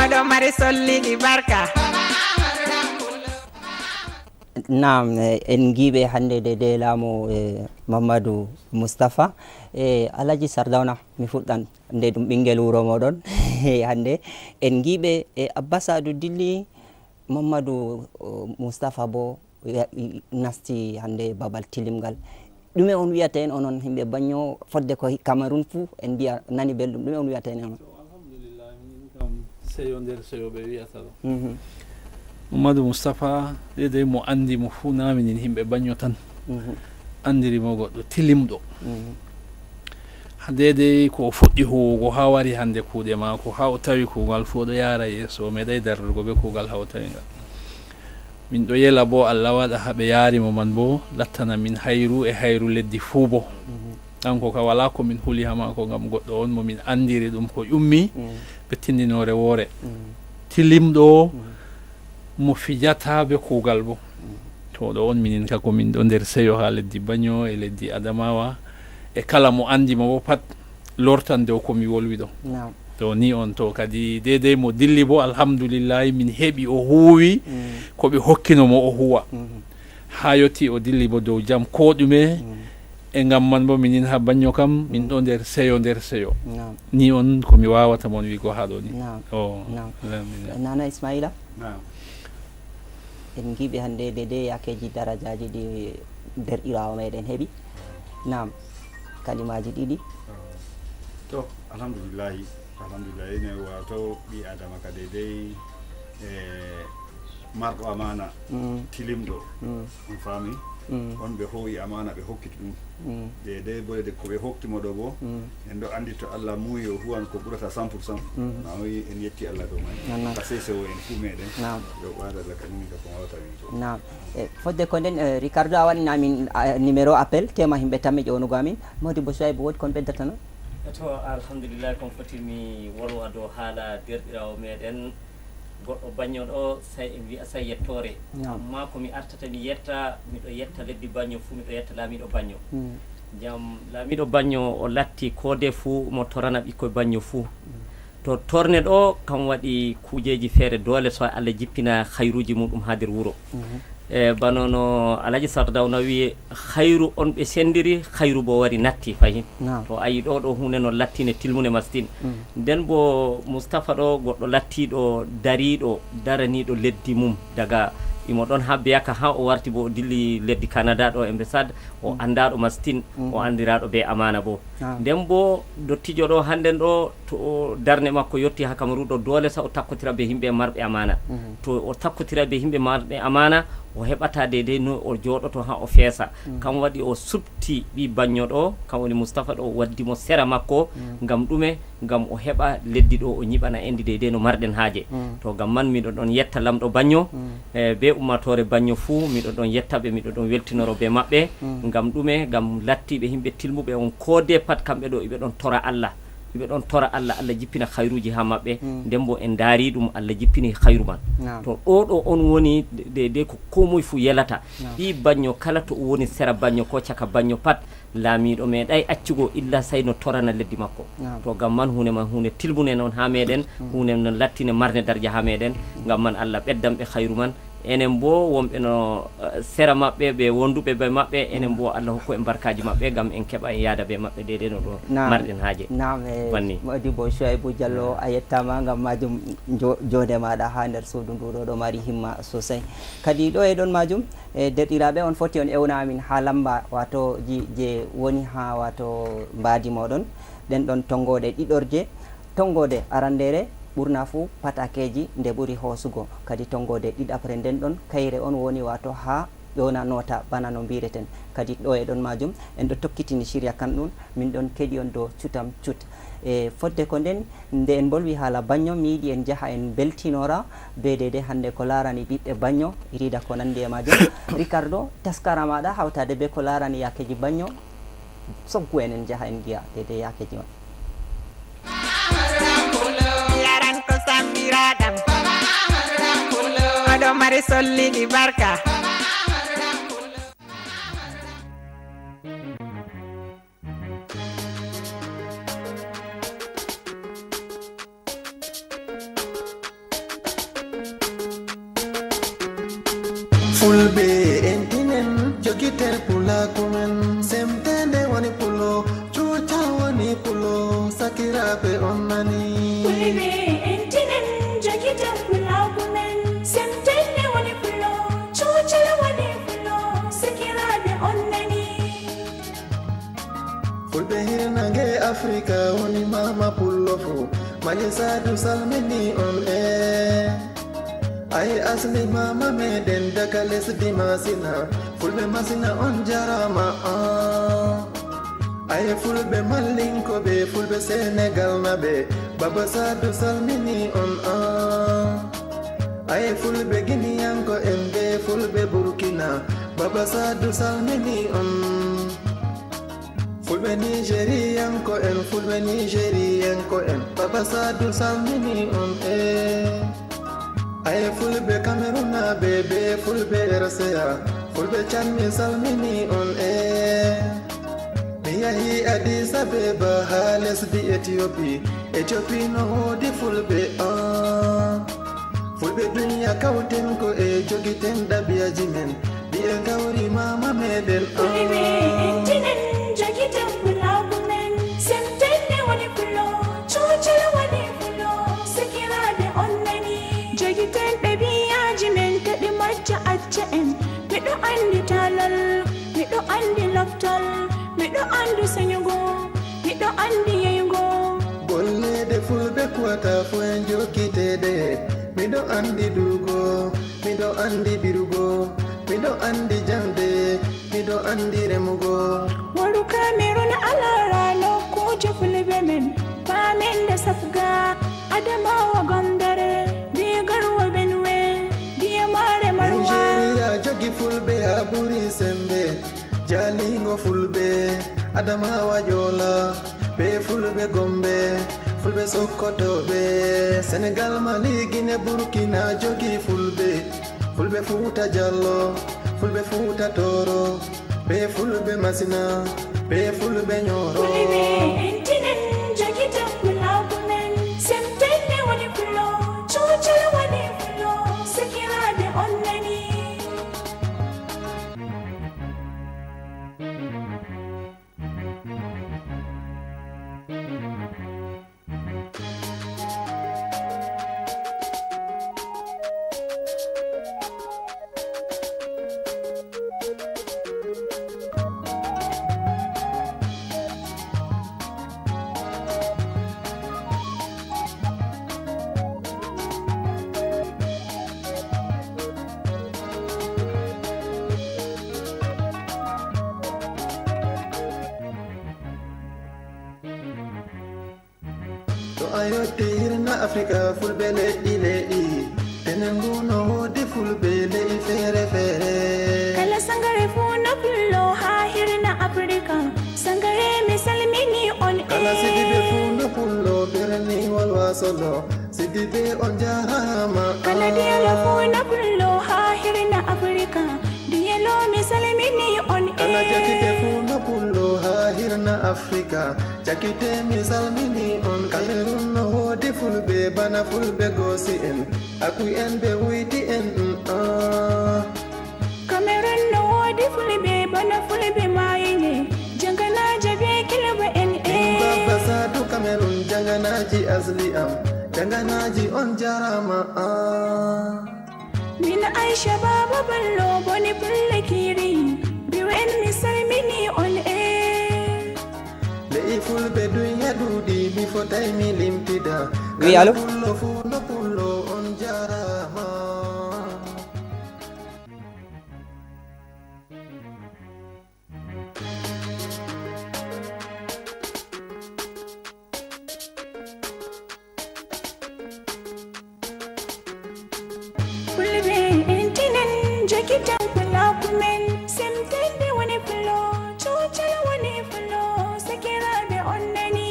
oɗo mari solliɗi barka. Naam, en giɓe hande de laamu Mamadou Mustafa Alaji Sardauna mi fuɗɗan nde ɗum ɓinguel wuro moɗon hande en giɓe Abbasadou dilli Mamadou Mustafa bo nasti hande babal tilimgal. Ɗume on wiyata en onon himɓe baño fodde ko Cameroun fou en mbiya nani belɗum ɗume on wiyata en onon? Alhamdulillah min kam seyo nder seyo ɓe wiyata ɗo Mamadou Mustafa dede mo andi mo fuu naminin himɓe baño tan andiri mo goɗɗo tilimɗo dede ko fuɗɗi huwugo ha wari hande kuuɗe mako ha o tawi kuugal fuu ɗo yara yeeso o meeɗay darrugo be kuugal ha o tawi ngal. Min ɗo yela bo Allah waɗa haɓe yarimo man bo lattana min hayru e hayru leddi fuu bo kanko ka wala ko min huli ha mako ngam goɗɗo on mo min andiri ɗum ko ƴummi ɓe tindinore woore tilimɗo mo fijata be kuugal bo to ɗo on minin ka ko min ɗo nder seyo ha leddi baño e leddi Adamawa e kala mo andi mo bo pat lortan dow komi wolwi ɗo to ni on to kadi dede mo dilli bo alhamdulillahi min heɓi o huwi ko ɓe hokkinomo o huwa ha yotti o dilli bo dow jam ko ɗume e ngam man bo minin ha baño kam min ɗo nder seyo ni on komi wawata mon wigo ha ɗo ni Nana Ismaila en giɓe hande dede yakeji darajaji ɗi derɗirawo meɗen heeɓi nam kalimaji ɗiɗi to alhamdulillahi ene wato ɓi adama ka dedei marɗo amana tilimɗo on faami on ɓe howi amana ɓe hokkiti ɗum dedei boɗede ko ɓe hokkimo ɗo bo en ɗo andi to Allah muuyi o huwan ko ɓurata 100% nawi en yetti Allah ɗo may pasé sewo en fuu meɗen ɗo ɓaada Allah kanini ka ko wawata wi nam fodde ko nden Ricardo a waɗina amin numéro appel tema himɓe tamme ƴewnugo amin modi bo soybo woodi kon ɓeddatano to alhamdulillah kon foti mi wolwa dow haala derɗirawo meɗen goɗɗo baño ɗo say en wiya say yettore amma ko mi artata mi yetta miɗo yetta leddi baño fuu miɗo yetta laamiɗo baño jam laamiɗo baño o latti kode fuu mo torana ɓikkoye baño fuu to torne ɗo kam waɗi kuujeji feere doole so Allah jippina hayruji muɗum ha nder wuuro bano no Alaji Sardawna wi khayru on ɓe sendiri khayru bo wari natti fayin to ayi ɗo hunde no lattine tilmune mastin nden bo Moustapha ɗo goɗɗo lattiɗo dariɗo daraniɗo leddi mum daga imo ɗon habbeyaka ha o warti bo o dilli leddi Canada ɗo ambassade o andaɗo mastin o andiraɗo be amana bo nden bo dottijo ɗo hannden ɗo to o darne makko yetti ha Cameroun ɗo dole sa o takkotira be yimɓe marɓe amana to o takkotira be yimɓe marɓe amana o heɓata deydey no o jooɗoto ha o feesa kam waɗi o subti ɓi bañño ɗo kam woni Moustapha ɗo o waddimo sera makko ngam ɗume ngam o heɓa leddi ɗo o ñiɓana endi deydey no marɗen haaje to ngam man miɗo ɗon yetta lamɗo bañño be ummatore bañño fuu miɗo ɗon yettaɓe miɗo ɗon weltinoro be maɓɓe ngam ɗume ngam lattiɓe yimɓe tilmuɓe on koode pat kamɓe ɗo iɓe ɗon tora Allah ɓe ɗon tora Allah jippina khayruji ha maɓɓe nden bo en daari ɗum Allah jippini khayru man to ɗo on woni de ko komoye fu yelata ɗi bañño kala to o woni sera bañño ko caka bañño pat laamiɗo meeɗay accugo illa say no torana leddi makko to ngam man hunde tilmune noon ha meɗen hunde no lattine marde darja ha meɗen ngam man Allah ɓeddamɓe khayru man enen bo wonɓe no sera maɓɓe ɓe wonduɓe be maɓɓe enen bo Allah hokku en barkaji maɓɓe gam en keɓa en yaada be maɓɓe deɗe no ɗo marɗen haaje banni Modibo Chouaibou Diallo a yettama gam majum jode maɗa ha nder suudu nduɗo ɗo mari himma sosai kadi ɗo e ɗon majum e derɗiraɓe on foti on ewna amin ha lamba wato je woni ha wato mbadi moɗon ɗen ɗon tongode ɗiɗorje tongode arandere ɓurna fuu patakeji nde ɓuri hoosugo kadi tongode ɗiɗabre nden ɗon kayre on woni wato ha ƴona nota bana no mbireten kadi ɗo e ɗon majum en ɗo tokkitini siriya kan ɗum min ɗon keɗi on dow cutam cut e fodde ko nden nde en bolwi haala bañño mi yiɗi en jaaha en beltinora be dede hande ko larani ɓiɓɓe bañño rida ko nandi e majum Ricardo taskara maɗa hawtade be ko larani yakeji bañño soggu en jaaha en giya dede yakeji ma Oɗo mari solliɗi barka fulɓe entinen jogiter pulakumen semtende woni pulo cuuca woni pulo sakiraɓe on nani fulɓe entinen jogiter pulakumen semtende woni pulo cuuca woni pulo sakiraɓe on nani fulɓe hirnange africa woni mama pullo fo maƴe sadu salmini on ay asli mama meɗen daga lesdi masina fulɓe masina on jarama ay fulɓe mallinkoɓe fulɓe sénégal naɓe baba sadu salmini on ay fulɓe guiniyanko en be fulɓe burkina baba sadu salmini on fulɓe nigériyanko en fulɓe nigériyanko en baba sadu salmini on ay fulɓe camerounaɓe be fulɓe rca fulɓe canmi salmini on mi yahi Addis Abeba ha lesdi Ethiopie no woodi fulɓe fulɓe duniya kawten ko e jogiten ɗabiyaji men ɗi e gawri mama meɗen fulɓe entinen jogiten pulagu men semtende woni pulo cuucal woni pulo sikiraɓe on nani jogiten ɗabiyaji men kadi majja acca en miɗo andi talal miɗo andi loftol miɗo andi señugo miɗo andi yeyugo gollede fulɓe kuwata fo en jokkitede miɗo andi durugo miɗo andi birugo miɗo andi jamde miɗo andi remugo woru Cameroun alara nokkuje fulɓe men pamen nde safga adamawa gondare digarwa benwe diyamare marwa Nigeria jogi fulɓe ha ɓuri sembe jalingo fulɓe adamawa jola be fulɓe gombe fulɓe sokkotoɓe sénégal mali guine burkina jogi fulɓe fuuta diallo fulɓe fuuta toro be fulɓe masina be fulɓe ñoro to ayotti hirna africa fulɓe leɗɗi enen nguno wodi fulɓe le'i feere kala sangare fu na pullo ha hirna africa sangare mi salmini on kala sidiɓe fu no pullo berni wolwa solo sidiɓe on jarama kala diyalo fu na pullo ha hirna africa diyalo mi salmini on kala jakite fu no pullo ha hirna africa jakite mi salmini on kamerun no wodi fulɓe bana fulɓe gosi en akuy en ɓe wuyti en cameron no wodi fulɓe bana fulɓe mayine janganaje be kilba en baba sadu cameron janganaji asli am janganaji on jarama min aisha baba ballo boni pulle kiri biyo en mi salmini on le'i fulɓe duniya ɗuuɗi mi fotay mi limpida wi alo pullo fu no pullo on jarama fulɓe entinen jogitan pulakumen semtende woni fulo cucal woni fulo sakiraɓe on nani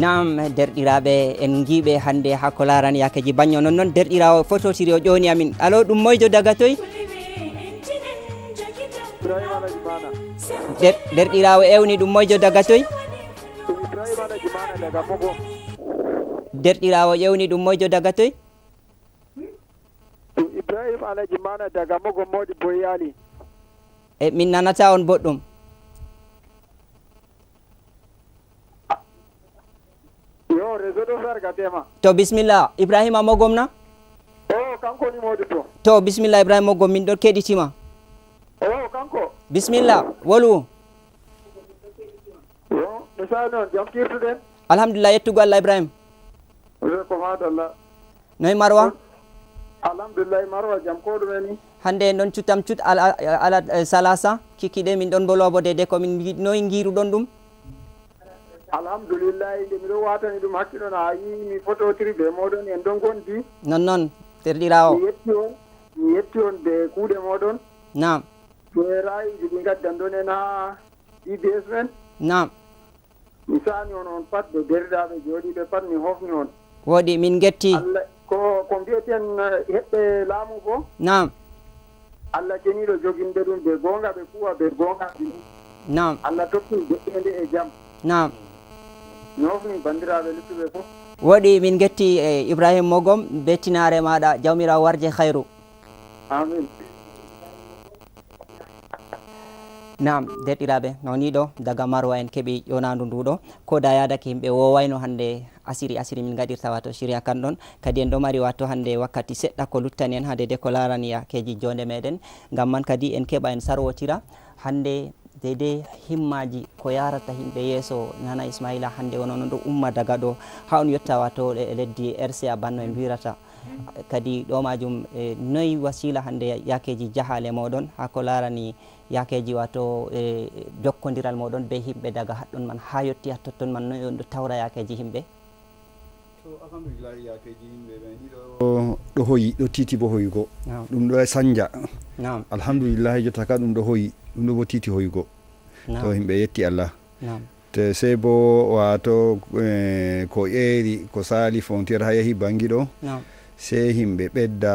nam derɗiraɓe en giiɓe hande ha ko larani yakeji bagno non derɗirawo phototiri o ƴoni amin alo ɗum moyjo daga toy derɗirawo ewni ɗum moyjo daga toy derɗirawo ƴewni ɗum moyjo daga toy ibrahim alaji mana daga mogo modi boyali e min nanata on boɗɗum yo réseau ɗo sarga tema to bisimilla ibrahima mogom na o kanko ni modi to bisimilla ibrahima mogom min ɗon keɗitima o kanko bisimilla wolu yo misali on jam kirtuɗen alhamdulillah yettugo allah ibrahima ko madallah noy marwa alhamdulillah marwa jam ko ɗumen ni hande non cutam cut ala salasa kikkiɗe min ɗon bolobo de ko min noy giruɗon ɗum alhamdulillah nde miɗo watani ɗum hakkilo no a yi mi phototiri ɓe moɗon en ɗon gondi non terɗirawo mi yetti on de kuuɗe moɗon nam toerayiji ɗi gaddan ɗon en ha ibs men nam mi sani on pat ɓe derɗaɓe jooɗiɓe pat mi hofni on woɗi min getti allah ko mbiyeten heɓɓe laamu bo nam allah keniɗo joginɓe ɗum ɓe gonga ɓe kuwa ɓe gonga nam allah tokki deƴƴede e jaam nam mi hofni bandiraɓe luttuɓe fof woɗi min getti ibrahima mogom bettinare maɗa jawmirawo warje hayru amin nam derɗiraɓe noni ɗo daga marwa en keeɓi ƴonadu nduɗo koda yadake yimɓe wowayno hande asiri min gaɗirta wato siria kan ɗon kadi en ɗo mari wato hande wakkati seɗɗa ko luttani en hande de ko larani yakeji jonde meɗen ngam man kadi en keeɓa en sarwotira hande deydey himmaji ko yarata yimɓe yeeso nana ismaila hande onono ɗo umma daga ɗo ha on yetta wato leddi rca banno en mbirata kadi ɗo majum noyi wasila hande yakeji jahale moɗon ha ko larani yakeji wato jokkodiral moɗon be himɓe daga haɗɗon man ha yetti ha totton man noyi on ɗo tawra yakeji himɓe to alhamdulillah yakeji yimɓe ɓe ɗiɗo ɗo hoyi ɗo titi bo hoyugo ɗum ɗo sanja alhamdulillah jotta ka ɗum ɗo hoyi ɗum ɗo bo titi hoyugo to yimɓe yetti allah te sey bo wato ko ƴeeri ko sali frontiére ha yahi bangi ɗo sey himɓe ɓedda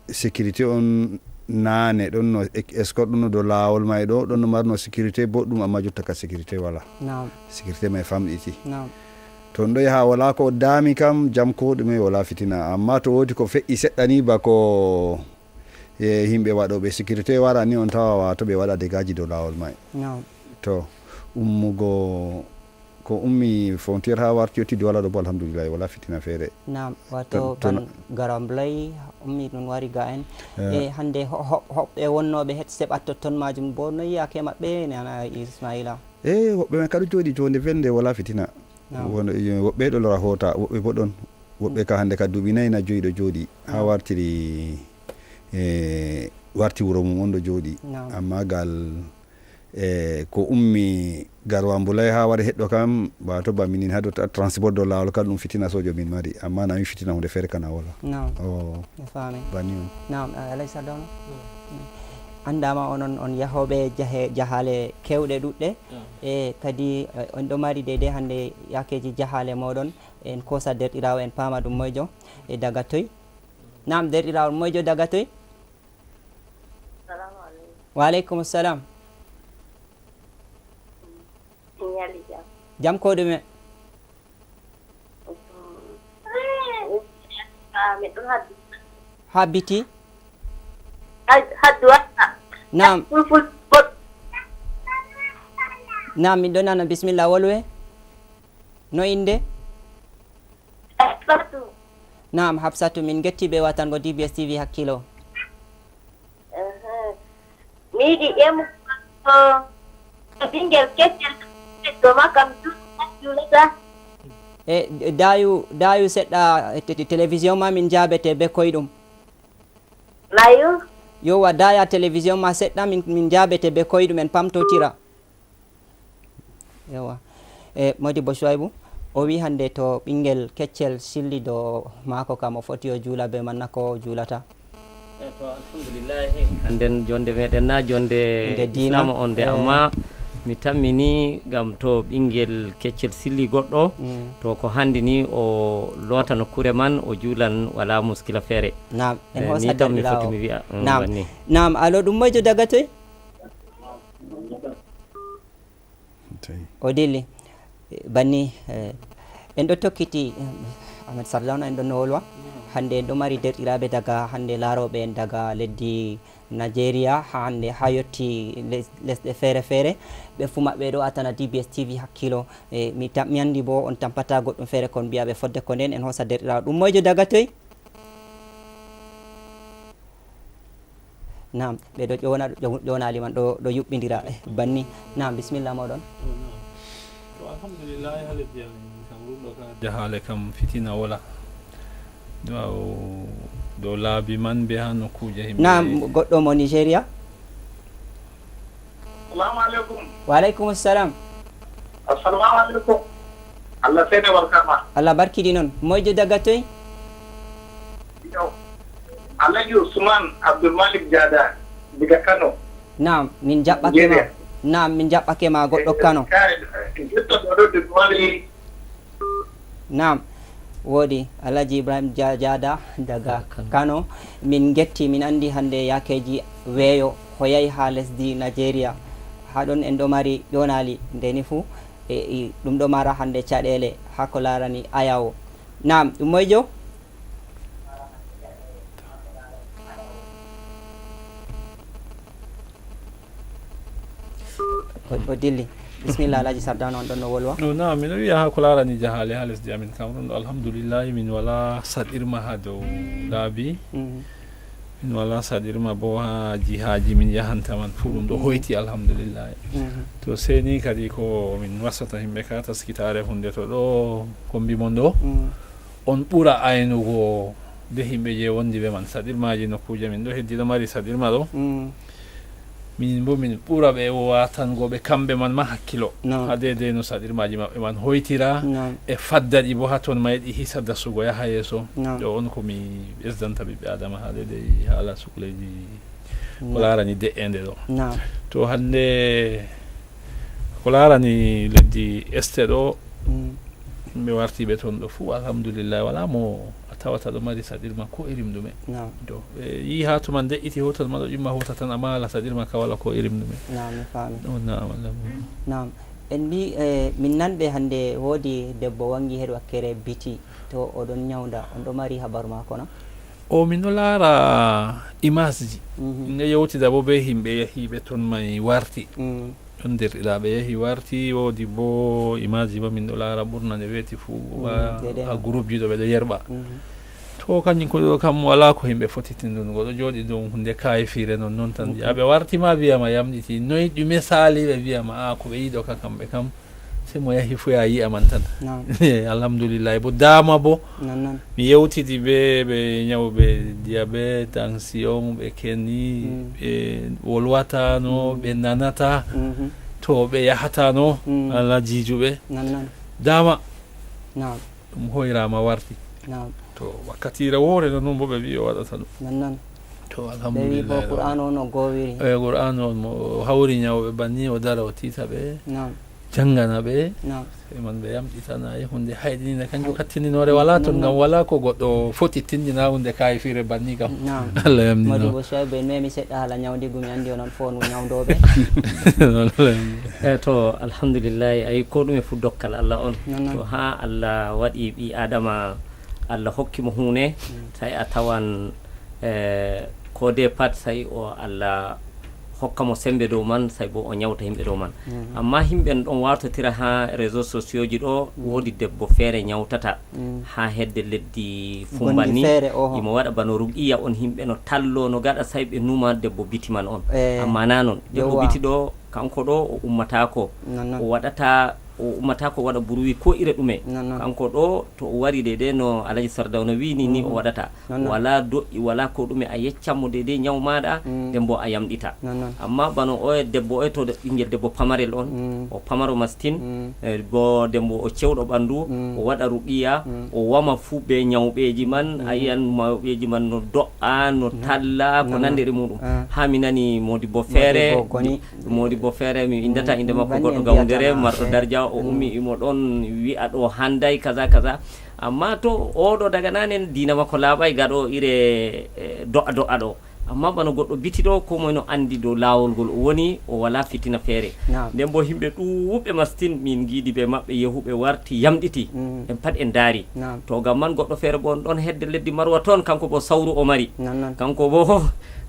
sécurité on naane ɗon no escorte ɗum no dow laawol may ɗo ɗon no marno sécurité boɗɗum amma jotta ka sécurité wala sécurité may famɗiti to ɗo yaha wala ko daami kam jam ko ɗume wala fitina amma to wodi ko feƴƴi seɗɗa ni bako himɓe waɗoɓe sécurité wara ni on tawa wato ɓe waɗa dégaji dow laawol may to ummugo ko ummi frontiére ha warti yettide wala ɗo bo alhamdoulillahi wala fitina feere wato ban garam blay ummi ɗum wari ga en e hande hoɓɓe wonnoɓe het seɓat ton majum bo no yiyake maɓɓe nana Ismaila woɓɓe men kaɗo jooɗi jonde velde wala fitina woɓɓe ɗo lora hoota woɓɓe bo ɗon woɓɓe ka hande ka duuɓi nayyi na joyi ɗo jooɗi ha wartiri warti wuro mum on ɗo jooɗi amma gal ko ummi garwa mbulay ha wari heɗɗo kam wato ba minin haɗo transport do lawol kala ɗum fitina sojo min mari amma nami fitina hunde feere kana wala bani on alay sadawno andama onon on yahoɓe jahale kewɗe ɗuɗɗe e kadi on ɗo mari deydey hande yakeji jahale moɗon en kosa derɗirawo en paama ɗum moyjo e daga toy derɗirawol moyjo daga toy waaleykum salam jam ko ɗume habbiti nam min ɗo nana bisimilla wolwe no inde nam Hafsatu min getti ɓe watango DBS TV hakkilo mi yiɗi ƴemu ɓingel keccel doma kam julata e dayu seɗɗa télévision ma min jaabete be koyɗum layu yowa daya télévision ma seɗɗa min jaabete be koyɗum en pamtotira yowa e modi bo Chouaibou o wi hande to ɓingel keccel silli do maako kam o foti o juula be man nako julata to alhamdulillahi anden jonde meɗen na jonde dinama on de amma mi tammini gam to ɓingel keccel silli goɗɗo to ko handi ni o loota nokkure man o juulan wala muskila feere ni tam mi foti mi wiya banni nam alo ɗum moyjo daga toy o dilli banni en ɗo tokkiti Ahmed Sardawna en ɗo no wolwa hande en ɗo mari derɗiraɓe daga hande laaroɓe en daga leddi Nigeria hande ha yetti lesɗe feere feere ɓe fu maɓɓe ɗo atana DBS TV hakkilo mi andi bo on tampata goɗɗum feere kon mbiyaɓe fodde ko nden en hosa derɗirawo ɗum moyjo daga toy nam ɓe ɗo ƴonali man ɗo yuɓɓidira banni nam bisimilla moɗon to alhamdulillahi ha leddi amin kam rumɗo ka jahale kam fitina wala dow laabi man be ha nokkuje himɓe nam goɗɗo mo Nigeria assalamu aleykum waaleykum salam assalamu aleykum Allah sene barkama Allah barkiɗi noon moyjo daga toy Alhaji Usman Abdulmalik Jada diga Kano nam min jaɓɓake ma nam min jaɓɓake ma goɗɗo Kano nam woodi Alhaji Ibrahim Jada daga Kano min getti min andi hande yakeji weeyo ko yahi ha lesdi Nigeria haɗon en ɗo mari ƴonali ndeni fuu ɗum ɗo mara hande caɗele ha ko larani ayawo nam ɗum moyjo o dilli bisimilla Alhaji Sardawna on ɗon no wolwa na miɗo wiya ha ko larani jahale ha lesdi amin kam ɗon ɗo alhamdoulillahi min wala saɗirma ha dow laabi min wala saɗirma bo ha jihaji min yahanta man fuu ɗum ɗo hoyti alhamdoulillahi to seni kadi ko min wasata himɓe ka taskitare hunde to ɗo ko mbimon ɗo on ɓuura aynugo de himɓe je wondi ɓe man saɗirmaji nokkuje min ɗo heddi ɗo mari saɗirma ɗo min bo min ɓuura ɓe watangoɓe kamɓe man ma hakkilo ha dede no saɗirmaji maɓɓe man hoytira e faddaɗi bo ha toon mayɗi hisa dasugo yaha yeeso ɗo on komi ɓesdanta ɓiɓɓe adama ha dede haala sukleji ko larani de'ende ɗo to hande ko larani leddi este ɗo mi wartiɓe toon ɗo fuu alhamdulillah wala mo a tawata ɗo mari saɗirma ko irim ɗume do ɓe yi ha tuma de'iti hotal ma ɗo ƴumma hota tan amma ala saɗirma ka wala ko irim ɗume mi faami nam en mbi min nanɓe hannde woodi debbo wangi heɗ wakkere biti to oɗon ñawda on ɗo mari habaru mako na o min ɗo laara image ji ne yewtida bo be himɓe yahiɓe toon may warti ɗon derɗiraɓe yahi warti woodi bo image ji bo min ɗo laara ɓurna nde weeti fuu ha groupe ji ɗo ɓeɗo yerɓa to kañum ko ɗo kam wala ko himɓe fotitindungo ɗo jooɗi dow hunde kayfire noon tan aɓe wartima wiyama yamɗiti noyi ɗume saali ɓe wiyama ko ɓe yiɗo ka kamɓe kam se mo yahi fo ya yi'aman tan alhamdulillah bo dama bo mi yewtidi be ɓe ñawɓe diabete tension ɓe kenni ɓe wolwatano ɓe nanata to ɓe yahatano ala jijuɓe dama ɗum hoyrama warti to wakkatire woore noon bo ɓe wi o waɗata ɗum to alhamdulillah qur'an o no gowiri qur'an o mo hawri ñawɓe banni o dara o tita ɓe jangana ɓe man ɓe yamɗitana e hunde hayɗininde kanjum kattininore wala toon ngam wala ko goɗɗo foti tindina hunde kayfire banni kam allah yamdino modibo soybe en memi seɗɗa haala ñawdigu mi andi onon fof no ñawdoɓe e to alhamdulillah ayi ko ɗume fu dokkal allah on to ha allah waɗi ɓi adama allah hokkimo hunde tawi a tawan ko de pat tawi o allah hokkamo sembe dow man sabi bo o ñawta himɓe dow man amma himɓe ɗon wartotira ha réseaux sociaux ji ɗo woodi debbo feere ñawtata ha hedde leddi fumbanni imo waɗa bano ruqiya on himɓe no tallo no gaɗa sabi ɓe numa debbo biti man on amma na noon debbo biti ɗo kanko ɗo o ummatako o waɗata o ummatako waɗa bruit ko ire ɗume kanko ɗo to o wari dede no alaji sardawno wini ni o waɗata wala do'i wala ko ɗume a yeccanmo dede ñaw maɗa nden bo a yamɗita amma bano o debbo o to ɓinguel debbo pamarel on o pamaro mastin bo dembo o cewɗo ɓandu o waɗa ruqiya o wama fuu ɓe ñawɓeji man a yiyan mawɓeji man no do'a no talla ko nandiri muɗum ha mi nani modibo feere mi indata inde makko goɗɗo gawdere marɗo dardia o ummi imo ɗon wi'a ɗo handay kaza kaza amma to oɗo daga nanen dina makko laaɓay gaɗo ire do'a ɗo amma bano goɗɗo biti ɗo ko moye no andi dow lawol ngol o woni o wala fitina feere nden bo himɓe ɗuɓɓe mastin min giidi ɓe maɓɓe yehuɓe warti yamɗiti en pat en daari to gam man goɗɗo feere bo on ɗon hedde leddi marwa toon kanko bo sawru o mari kanko bo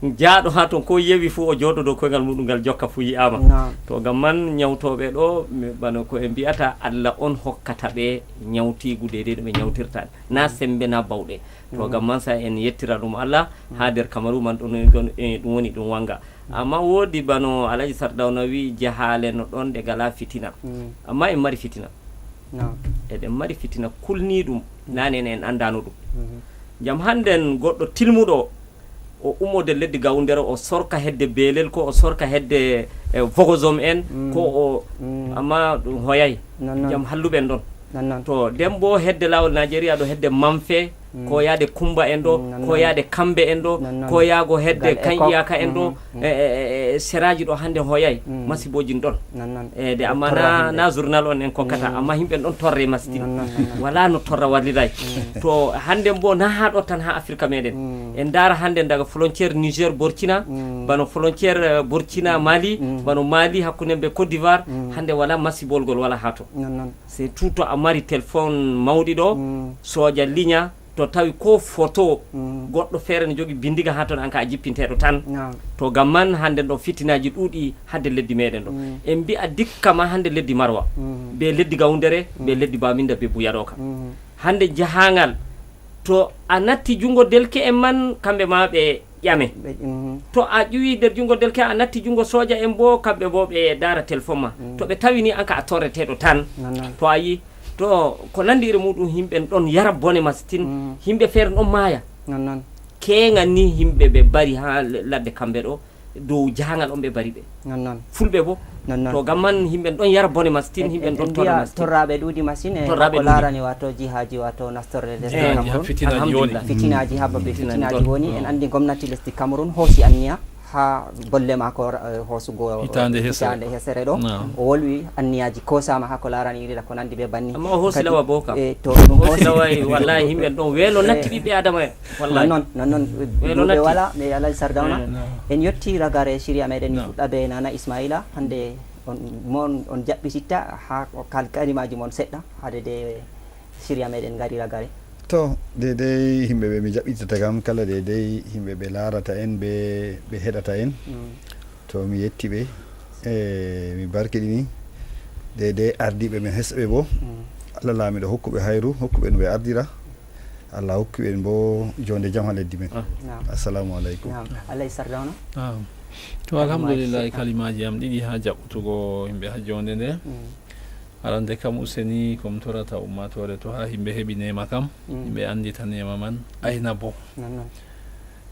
jaaɗo ha toon ko yewi fuu o jooɗo dow koyngal muɗum ngal jokka fuu yiyama to gam man ñawtoɓe ɗo bano ko ɓe mbiyata allah on hokkata ɓe ñawtigu dede ɗo ɓe ñawtirta na sembe na bawɗe to gam man sa en yettira ɗum allah ha nder kamaru man ɗum woni ɗum wanga amma woodi bano alaji sardawno wi jahale no ɗon ɗe gala fitina amma en mari fitina eɗen mari fitina kulni ɗum nanen en andano ɗum jam hannden goɗɗo tilmuɗo o ummode leddi gawdere o sorka hedde beelel ko o sorka hedde vogosome en ko o amma ɗum hoyay jam halluɓen ɗon to dembo hedde lawol Nigeria ɗo hedde manfe ko yaade kumba en ɗo ko yaade kambe en ɗo ko yaago hedde kan iyaka en ɗo seraji ɗo hande hoyay masibojin ɗon de amma na journal on en kokkata amma himɓe ɗon torre mastin wala no torra walliray to hande bo na ha ɗo tan ha Afrique meɗen en dara hande daga frontiére Niger Burkina bano frontiére Burkina Mali bano Mali hakkunde be Côte d'Ivoire hande wala masibolgol wala hato c'est tout to a mari téléphone mawɗi ɗo soja ligne to tawi ko photo goɗɗo feere ne jogui bindiga ha toon an ka a jippinteɗo tan to gam man hande ɗo fitinaji ɗuuɗi hadde leddi meɗen ɗo en mbi'a dikka ma hande leddi marwa be leddi gawdere be leddi baminda be buyaɗo ka hande jahangal to a natti jungo delke en man kamɓe ma ɓe ƴame to a ƴuwi nder jungo delke a natti jungo soja en bo kamɓe bo ɓe dara téléphone ma to ɓe tawini an ka a torreteɗo tan to a yi to ko nandiri muɗum himɓe ɗon yara bone mastin himɓe feere ɗon maaya keegal ni himɓe ɓe bari ha ladde kamɓe ɗo dow jahangal on ɓe bari ɓe fulɓe bo to gam man himɓe ɗon yara bone mastin himɓe ɗon torra mastin torraɓe ɗuuɗi masine ko larani wato jihaji wato nastorde lesdi Cameroun fitinaji ha babe fitinaji woni en andi gomnati lesdi Cameroun hoosi anniya ha golle mako hosugo hitande hesere ɗo o wolwi anniyaji kosama ha ko larani iri ko nandi be banni amma o hosilawa bo kam to hosilawa wallahi himɓe ɗon weelo natti ɓiɓɓe adama en wallahi non ɓe wala mi alay sardawna en yetti ragare siria meɗen fuɗɗa be nana ismaila hande on jaɓɓititta ha kalimaji mon seɗɗa hade de siria meɗen gari ragare to dedei himɓe ɓe mi jaɓɓitata kam kala dedei himɓe ɓe larata en ɓe heɗata en to mi yetti ɓe mi barkiɗini dedei ardiɓe men hesɓe bo Allah laamiɗo hokkuɓe hayru hokkuɓe no ɓe ardira Allah hokkuɓe bo jonde jam ha leddi men assalamu aleykum Allah sardawna to alhamdulillah kalimaji am ɗiɗi ha jaɓɓutugo yimɓe ha jonde nde arande kam useni kom torata ummatore to ha himɓe heɓi nema kam yimɓe andita nema man ayna bo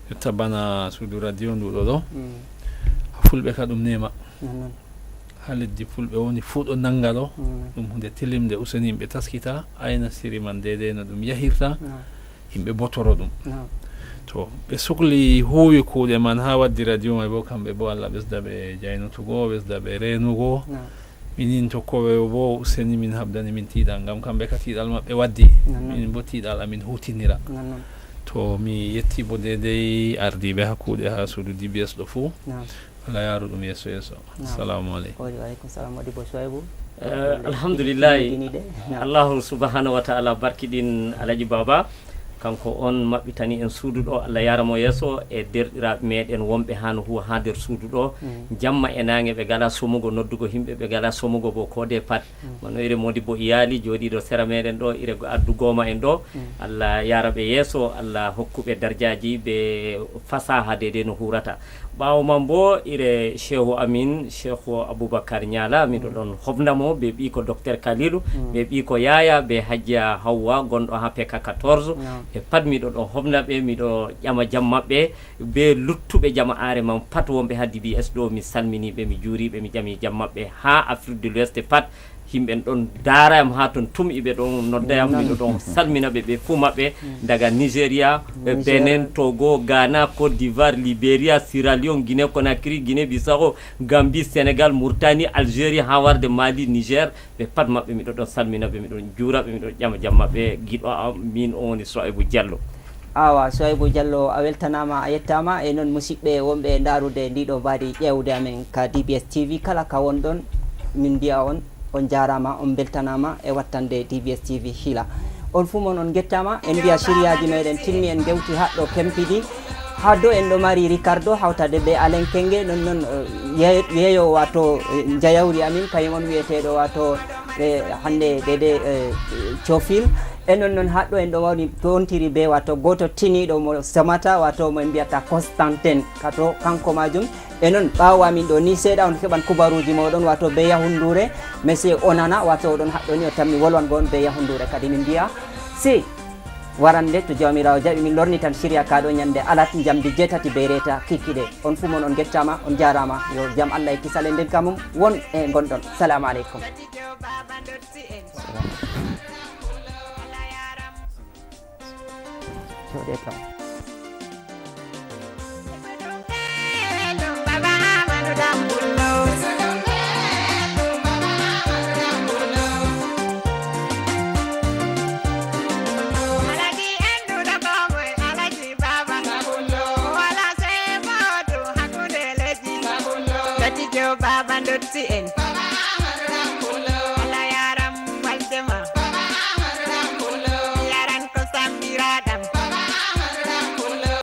yotta bana suudu radio nduɗo ɗo fulɓe ka ɗum nema ha leddi fulɓe woni fuu ɗo nanga ɗo ɗum hunde tilimde useni yimɓe taskita ayna siri man dede no ɗum yahirta yimɓe botoro ɗum to ɓe sohli huwi kuuɗe man ha waddi radio may bo kamɓe bo Allah ɓesda ɓe jaynotugo ɓesda ɓe renugo minin tokkoɓe bo useni min habdani min tiiɗal ngam kamɓe ka tiiɗal maɓɓe waddi min bo tiiɗal amin hutinira to mi yetti bo dedei ardiɓe hakkude ha suudu DBS ɗo fuu Allah yaaru ɗum yesso yesso assalamu aleykum waaleykum salam waɗi bo soybo alhamdulillahi allahu subhanahu wa taala barkiɗin alaji baba kanko on maɓɓitani en suudu ɗo Allah yaramo yesso e derɗiraɓe meɗen wonɓe hano huwa ha nder suudu ɗo jamma e nangue ɓe gala somugo noddugo himɓe ɓe gala somugo bo kode pat mano ire modi bo iyali joɗiɗo sera meɗen ɗo ire addugoma en ɗo Allah yaraɓe yesso Allah hokkuɓe dardiaji ɓe fasaha dede no hurata ɓawo man bo ire cheikhu amin cheikhu aboubacar ñala miɗo ɗon hofnamo ɓe ɓi ko docteur kalilou ɓe ɓi ko yaya ɓe hajja hawwa gonɗo ha pk 14 e pat miɗo ɗon hofnaɓe miɗo ƴama jam maɓɓe be luttuɓe jama are man pat wonɓe ha DBS ɗo mi salminiɓe mi juuriɓe mi ƴami jam maɓɓe ha Afrique de l'Ouest pat himɓe ɗon daarayam ha toon tumɓiɓe ɗon noddayam miɗo ɗon salminaɓe ɓe fuu maɓɓe daga Nigéria Benin Togo Ghana Côte d'Ivoire Libéria Sierra Leone Guinée Conakry Guinée Bissau Gambie Sénégal Mauritanie Algérie ha warde Mali Niger ɓe pat maɓɓe miɗo ɗon salminaɓe miɗon juuraɓe miɗon ƴama jam maɓɓe giɗo am min on woni Soaibou Diallo awa Soaibou Diallo a weltanama a yettama e noon musidɓe wonɓe darude ndiɗo mbaadi ƴewde amen ka DBS TV kala ka won ɗon min mbiya on jarama on beltanama e wattande DBS TV hila on fu mon on gettama en mbiya siriyaji meɗen timmi en gewti haɗɗo kempiɗi ha do en ɗo mari Ricardo hawtade be Alen Kenge non noon yeeyo wato jayawri amin kañum on wiyeteɗo wato hande dede Thiofil e non haɗɗo en ɗo wawni tontiri be wato goto tiniɗo mo samata wato mo en mbiyata Constantin kato kanko majum e non ɓawa min ɗo ni seeɗa on keɓan kubaruji moɗon wato be yahundure monsieur Onana wato oɗon haɗɗo ni o tammi wolwan gon be yahundure kadi min mbiya si warande to jawmirawo jaɓi min lorni tan siriya kaɗo ñande alat jamdi 7 be reta kikkiɗe on fu mon on gettama on jarama yo jaam Allah e kisale nden kamum won e gonɗon salamu aleykum Baba Ndotsi en